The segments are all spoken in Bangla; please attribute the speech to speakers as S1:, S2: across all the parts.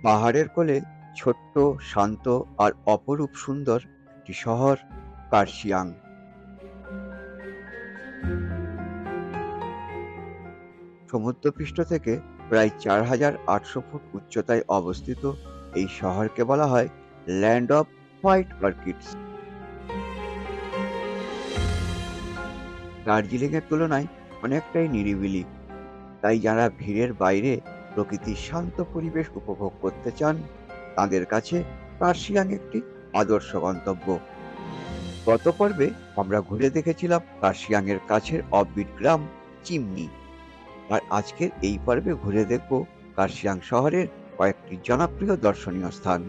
S1: পাহাড়ের কোলে ছোট্ট, শান্ত আর অপরূপ সুন্দর একটি শহর কার্শিয়াং। সমুদ্রপৃষ্ঠ থেকে প্রায় ৪,৮০০ ফুট উচ্চতায় অবস্থিত এই শহরকে বলা হয় ল্যান্ড অফ হোয়াইট অর্কিডস। দার্জিলিংয়ের তুলনায় অনেকটাই নিরিবিলি, তাই যারা ভিড়ের বাইরে প্রকৃতির শান্ত পরিবেশ উপভোগ করতে চান তাদের কাছে কার্শিয়াং একটি আদর্শ গন্তব্য। গত পর্বে আমরা ঘুরে দেখেছিলাম কার্শিয়াংয়ের কাছের অফবিট গ্রাম চিমনি, আর আজকের এই পর্বে ঘুরে দেখব কার্শিয়াং শহরের কয়েকটি জনপ্রিয় দর্শনীয় স্থান।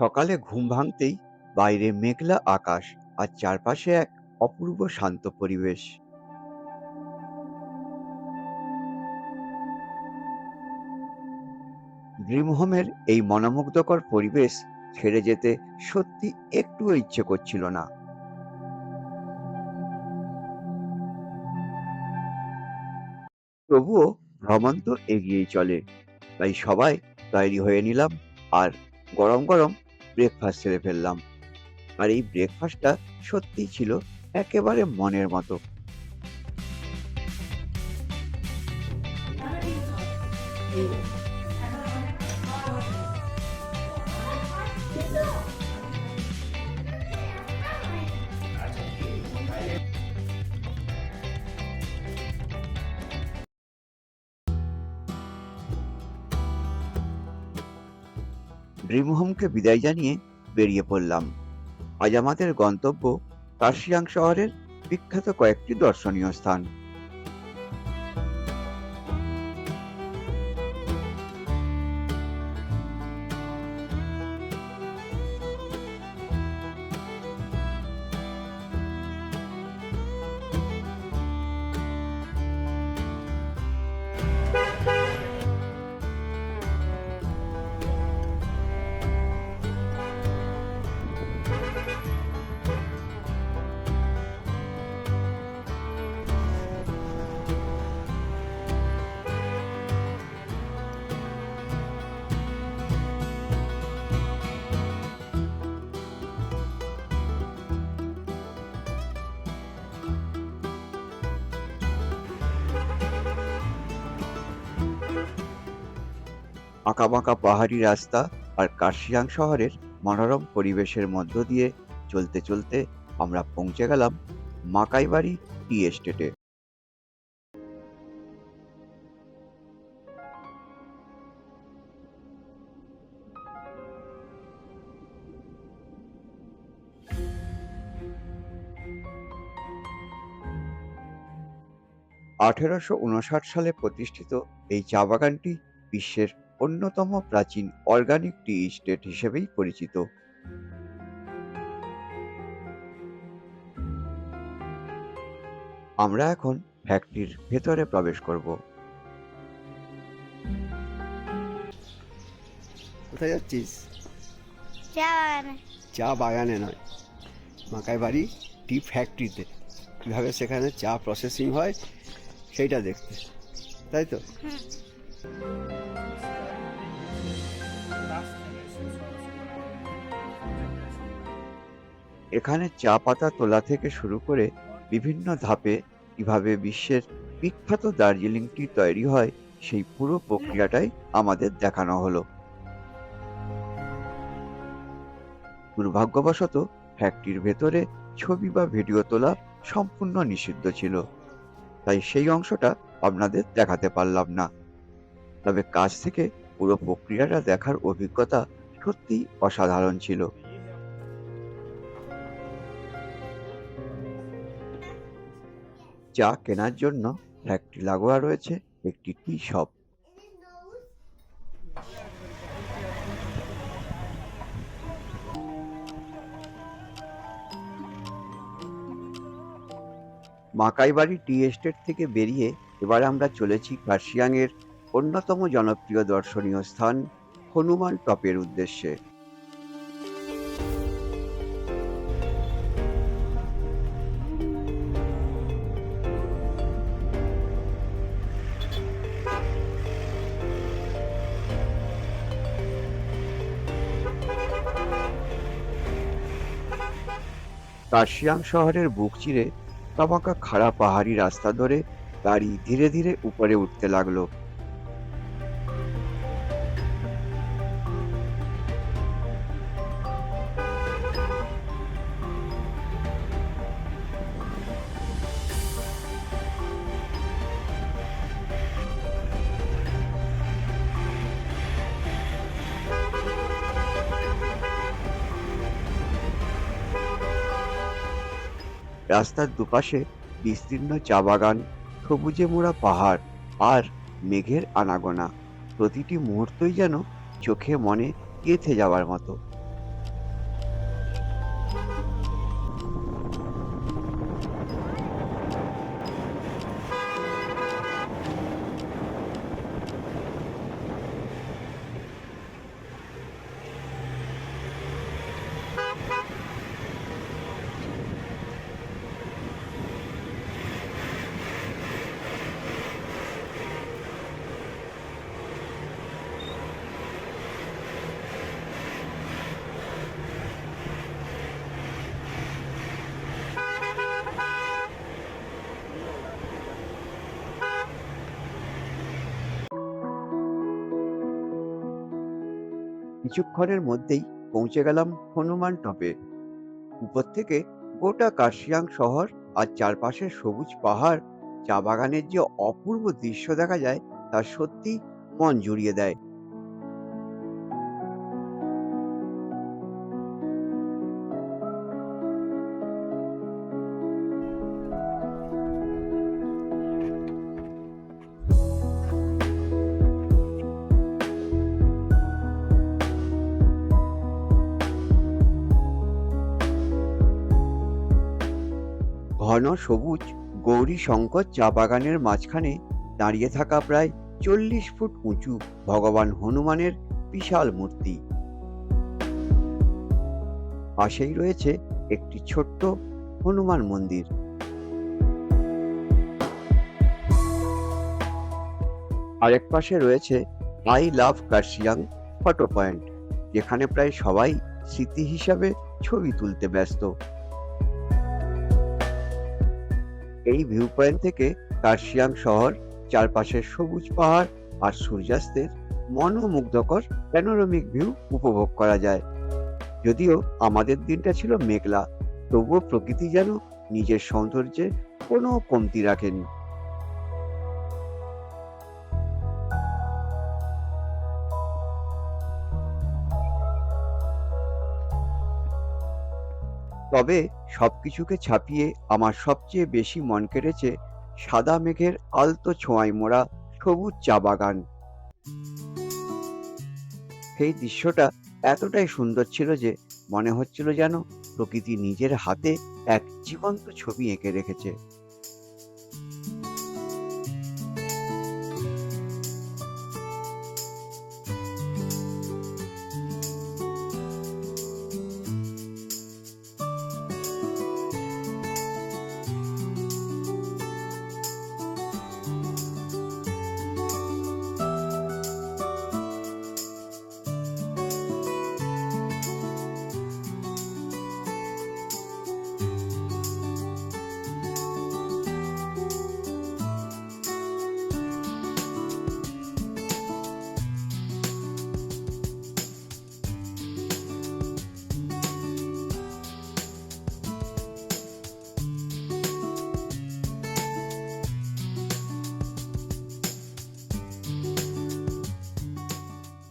S1: সকালে ঘুম ভাঙতেই বাইরে মেঘলা আকাশ আর চারপাশে এক অপূর্ব শান্ত পরিবেশ। ড্রিম হোমের এই মনোমুগ্ধকর পরিবেশ ছেড়ে যেতে সত্যি একটুও ইচ্ছে করছিল না। তবুও ভ্রমণ তো এগিয়েই চলে, তাই সবাই তৈরি হয়ে নিলাম আর গরম গরম ব্রেকফাস্ট সেরে ফেললাম। আর এই ব্রেকফাস্টটা সত্যিই ছিল একেবারে মনের মতো। ড্রিম হোমকে বিদায় জানিয়ে বেরিয়ে পড়লাম। আজ আমাদের গন্তব্য কার্শিয়াং শহরের বিখ্যাত কয়েকটি দর্শনীয় স্থান। আঁকাবাঁকা পাহাড়ি রাস্তা আর কার্শিয়াং শহরের মনোরম পরিবেশের মধ্য দিয়ে চলতে চলতে আমরা পৌঁছে গেলাম মাকাইবাড়ি টি এস্টেটে। আঠেরোশো সালে প্রতিষ্ঠিত এই চা বাগানটি বিশ্বের অন্যতম প্রাচীন অর্গানিক টি এস্টেট হিসেবেই পরিচিত। আমরা এখন ফ্যাক্টরির ভেতরে প্রবেশ করব।
S2: কোথায় যাচ্ছিস?
S3: চা বাগানে।
S2: চা বাগানে নয়, মাকাইবাড়ি টি ফ্যাক্টরিতে কীভাবে সেখানে চা প্রসেসিং হয় সেইটা দেখতে, তাই তো?
S1: এখানে চা পাতা তোলা থেকে শুরু করে বিভিন্ন ধাপে কিভাবে বিশ্বের বিখ্যাত দার্জিলিং টি তৈরি হয় সেই পুরো প্রক্রিয়াটাই আমাদের দেখানো হলো। দুর্ভাগ্যবশত ফ্যাক্টরির ভেতরে ছবি বা ভিডিও তোলা সম্পূর্ণ নিষিদ্ধ ছিল, তাই সেই অংশটা আপনাদের দেখাতে পারলাম না। তবে কাছ থেকে পুরো প্রক্রিয়াটা দেখার অভিজ্ঞতা সত্যিই অসাধারণ ছিল। চা কেনার জন্য ফ্যাক্টরি লাগোয়া রয়েছে একটি টি শপ। মাকাইবাড়ি টি এস্টেট থেকে বেরিয়ে এবার আমরা চলেছি কার্শিয়াংয়ের অন্যতম জনপ্রিয় দর্শনীয় স্থান হনুমান টপের উদ্দেশ্যে। কার্শিয়াং শহরের বুক চিরে কাবাকা খাড়া পাহাড়ি রাস্তা ধরে গাড়ি ধীরে ধীরে উপরে উঠতে লাগলো। রাস্তার দুপাশে বিস্তীর্ণ চা বাগান, সবুজে মোড়া পাহাড় আর মেঘের আনাগোনা, প্রতিটি মুহূর্তই যেন চোখে মনে গেঁথে যাওয়ার মতো। কিছুক্ষণের মধ্যেই পৌঁছে গেলাম হনুমান টপে। উপর থেকে গোটা কার্শিয়াং শহর আর চারপাশের সবুজ পাহাড়, চা বাগানের যে অপূর্ব দৃশ্য দেখা যায় তা সত্যি মন জুড়িয়ে দেয়। ঘন সবুজ গৌরী শঙ্কর চা বাগানের মাঝখানে দাঁড়িয়ে থাকা প্রায় 40 ফুট উঁচু ভগবান হনুমানের বিশাল মূর্তি। পাশেই রয়েছে একটি ছোট্ট হনুমান মন্দির। আরেক পাশে রয়েছে I love Kurseong photo point, যেখানে প্রায় সবাই স্মৃতি হিসাবে ছবি তুলতে ব্যস্ত। এই ভিউ পয়েন্ট থেকে কার্শিয়াং শহর, চারপাশের সবুজ পাহাড় আর সূর্যাস্তের মনোমুগ্ধকর প্যানোরামিক ভিউ উপভোগ করা যায়। যদিও আমাদের দিনটা ছিল মেঘলা, তবুও প্রকৃতি যেন নিজের সৌন্দর্যে কোনো কমতি রাখেনি। তবে সবকিছুকে ছাপিয়ে আমার সবচেয়ে বেশি মন কেড়েছে সাদা মেঘের আলতো ছোঁয়ায় মোড়া সবুজ চা বাগান। সেই দৃশ্যটা এতটাই সুন্দর ছিল যে মনে হচ্ছিল যেন প্রকৃতি নিজের হাতে এক জীবন্ত ছবি এঁকে রেখেছে।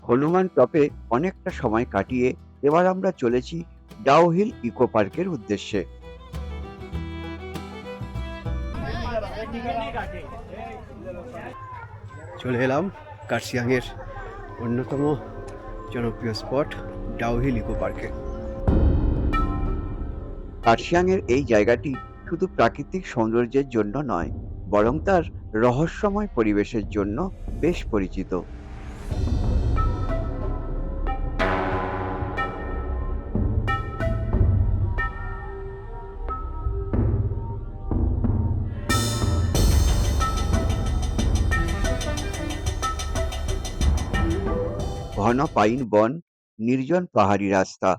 S1: হনুমান টপে অনেকটা সময় কাটিয়ে এবার আমরা চলেছি ডাউহিল ইকো পার্কের উদ্দেশ্যে।
S2: চলে এলাম কার্শিয়াংয়ের অন্যতম জনপ্রিয় স্পট ডাউহিল ইকো পার্কে।
S1: কার্শিয়াংয়ের এই জায়গাটি শুধু প্রাকৃতিক সৌন্দর্যের জন্য নয়, বরং তার রহস্যময় পরিবেশের জন্য বেশ পরিচিত। ঘন পাইন বন, নির্জন পাহাড়ি রাস্তা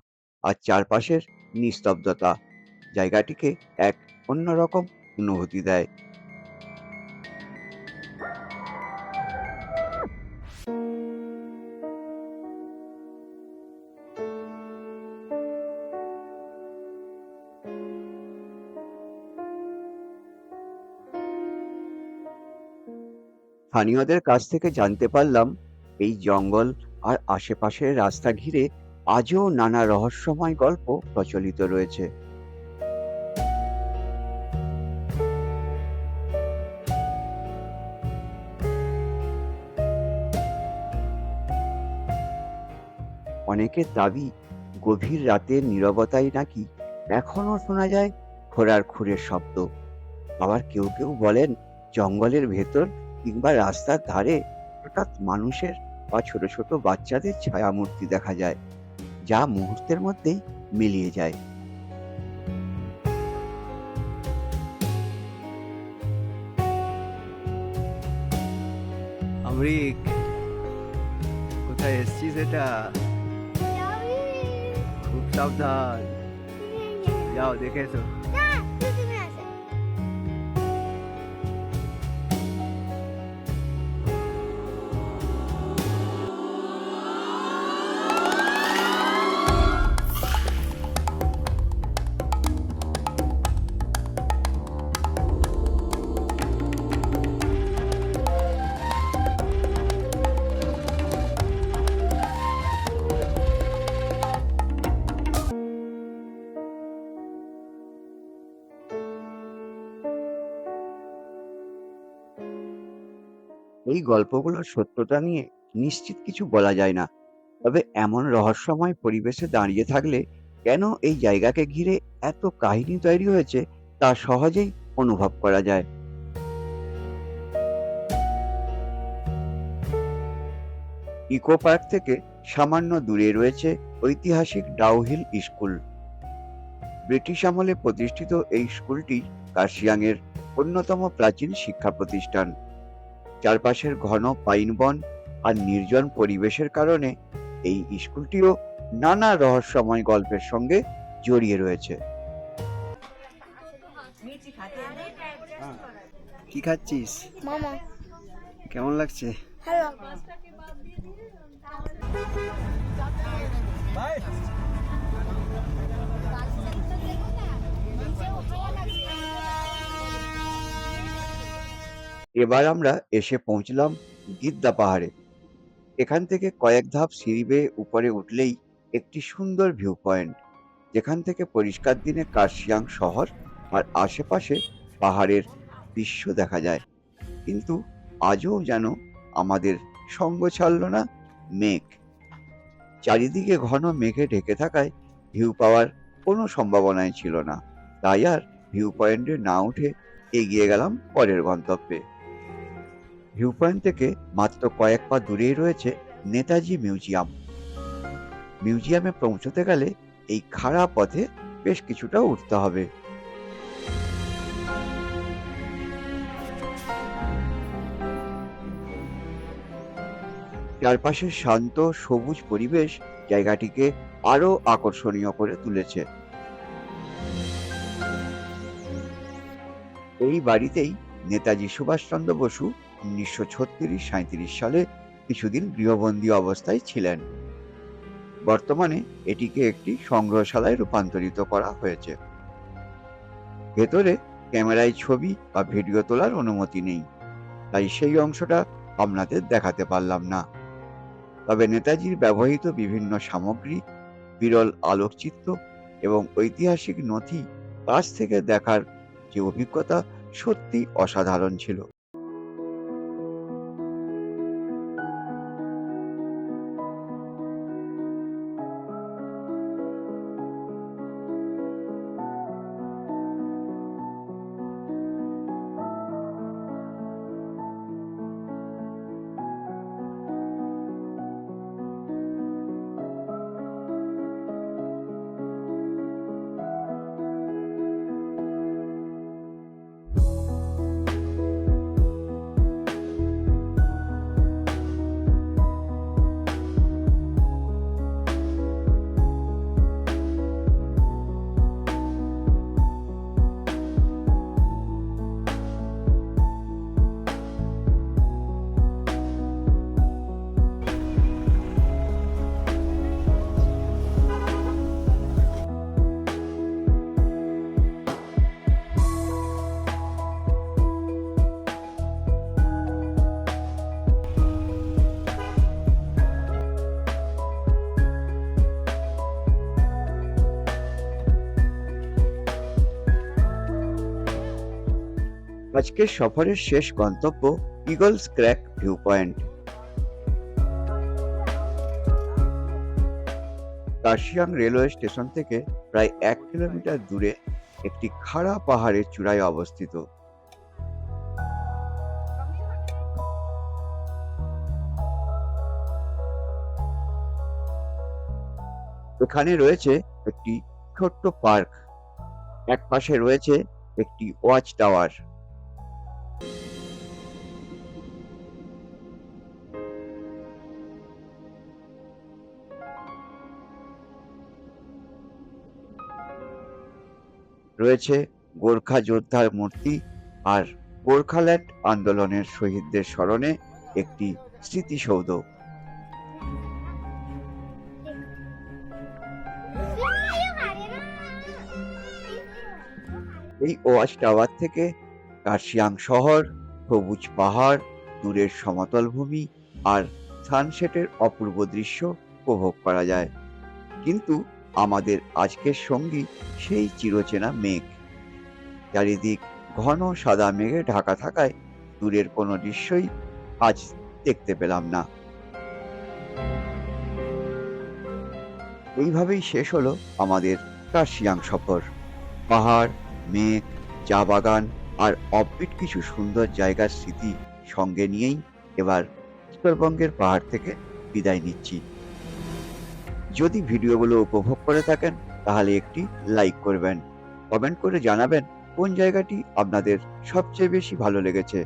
S1: আর চারপাশের নিস্তব্ধতা জায়গাটিকে এক অন্যরকম অনুভূতি দেয়। স্থানীয়দের কাছ থেকে জানতে পারলাম এই জঙ্গল আর আশেপাশের রাস্তা ঘিরে আজও নানা রহস্যময় গল্প প্রচলিত রয়েছে। অনেকের দাবি গভীর রাতের নীরবতায় নাকি এখনো শোনা যায় ঘোড়ার খুরের শব্দ। আবার কেউ কেউ বলেন জঙ্গলের ভেতর কিংবা রাস্তার ধারে হঠাৎ মানুষের বা ছোট ছোট বাচ্চাদের ছায়ামূর্তি দেখা যায়, যা মুহূর্তের মধ্যেই মিলিয়ে যায়।
S2: আমরিক, কোথায় এসছিস? এটা খুব সাবধান, যাও দেখে এসো।
S1: এই গল্পগুলোর সত্যতা নিয়ে নিশ্চিত কিছু বলা যায় না, তবে এমন রহস্যময় পরিবেশে দাঁড়িয়ে থাকলে কেন এই জায়গাকে ঘিরে এত কাহিনী তৈরি হয়েছে তা সহজেই অনুভব করা যায়। ইকো পার্ক থেকে সামান্য দূরে রয়েছে ঐতিহাসিক ডাউহিল স্কুল। ব্রিটিশ আমলে প্রতিষ্ঠিত এই স্কুলটি কার্শিয়াংয়ের অন্যতম প্রাচীন শিক্ষা প্রতিষ্ঠান। চারপাশের ঘন পাইন বন আর নির্জন পরিবেশের কারণে এই স্কুলটিও নানা রহস্যময় গল্পের সঙ্গে জড়িয়ে রয়েছে।
S2: কি খাচ্ছিস?
S3: মামা
S2: কেমন লাগছে?
S3: হ্যালো।
S1: এবার আমরা এসে পৌঁছলাম গিদ্দা পাহাড়ে। এখান থেকে কয়েক ধাপ সিঁড়ি বেয়ে উপরে উঠলেই একটি সুন্দর ভিউ পয়েন্ট, যেখান থেকে পরিষ্কার দিনে কার্শিয়াং শহর আর আশেপাশে পাহাড়ের দৃশ্য দেখা যায়। কিন্তু আজও যেন আমাদের সঙ্গ ছাড়ল না মেঘ। চারিদিকে ঘন মেঘে ঢেকে থাকায় ভিউ পাওয়ার কোনো সম্ভাবনাই ছিল না। তাই আর ভিউ পয়েন্টে না উঠে এগিয়ে গেলাম পরের গন্তব্যে। ভিউ পয়েন্ট থেকে মাত্র কয়েক পা দূরেই রয়েছে নেতাজি মিউজিয়াম। মিউজিয়ামে পৌঁছতে গেলে এই খাড়া পথে বেশ কিছুটা উঠতে হবে। চারপাশের শান্ত সবুজ পরিবেশ জায়গাটিকে আরো আকর্ষণীয় করে তুলেছে। এই বাড়িতেই নেতাজি সুভাষচন্দ্র বসু 1936-37 সালে কিছুদিন গৃহবন্দী অবস্থায় ছিলেন। বর্তমানে এটিকে একটি সংগ্রহশালায় রূপান্তরিত করা হয়েছে। ভেতরে ক্যামেরায় ছবি বা ভিডিও তোলার অনুমতি নেই, তাই সেই অংশটা আপনাদের দেখাতে পারলাম না। তবে নেতাজির ব্যবহৃত বিভিন্ন সামগ্রী, বিরল আলোকচিত্র এবং ঐতিহাসিক নথি কাছ থেকে দেখার যে অভিজ্ঞতা সত্যি অসাধারণ ছিল। আজকের সফরের শেষ গন্তব্য Eagles crack view point. Kurseong railway station থেকে প্রায় 1 কিলোমিটার দূরে একটি খাড়া পাহাড়ের চূড়ায় অবস্থিত। এখানে রয়েছে একটি ছোট্ট পার্ক, এক পাশে রয়েছে একটি ওয়াচ টাওয়ার। রয়েছে গোর্খা যোদ্ধার মূর্তি আর গোর্খাল্যান্ড আন্দোলনের শহীদদের স্মরণে একটি স্মৃতিসৌধ। এই ওয়াচ টাওয়ার থেকে কার্শিয়াং শহর, সবুজ পাহাড়, দূরের সমতল ভূমি আর সানসেটের অপূর্ব দৃশ্য উপভোগ করা যায়। কিন্তু আমাদের আজকের সঙ্গী সেই চিরচেনা মেঘ। চারিদিক ঘন সাদা মেঘে ঢাকা থাকায় দূরের কোনো দৃশ্যই আজ দেখতে পেলাম না। এইভাবেই শেষ হলো আমাদের কার্শিয়াং সফর। পাহাড়, মেঘ, চা বাগান আর অফবিট কিছু সুন্দর জায়গার স্মৃতি সঙ্গে নিয়েই এবার উত্তরবঙ্গের পাহাড় থেকে বিদায় নিচ্ছি। যদি ভিডিওগুলো উপভোগ করে থাকেন তাহলে একটি লাইক করবেন, কমেন্ট করে জানাবেন কোন জায়গাটি আপনাদের সবচেয়ে বেশি ভালো লেগেছে।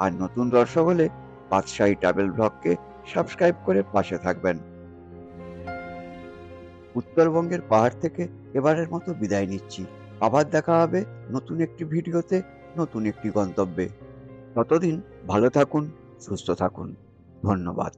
S1: আর নতুন দর্শক হলে বাদশাহী ট্রাভেল ব্লগকে সাবস্ক্রাইব করে পাশে থাকবেন। উত্তরবঙ্গের পাহাড় থেকে এবারের মতো বিদায় নিচ্ছি। আবার দেখা হবে নতুন একটি ভিডিওতে, নতুন একটি গন্তব্যে। ততদিন ভালো থাকুন, সুস্থ থাকুন। ধন্যবাদ।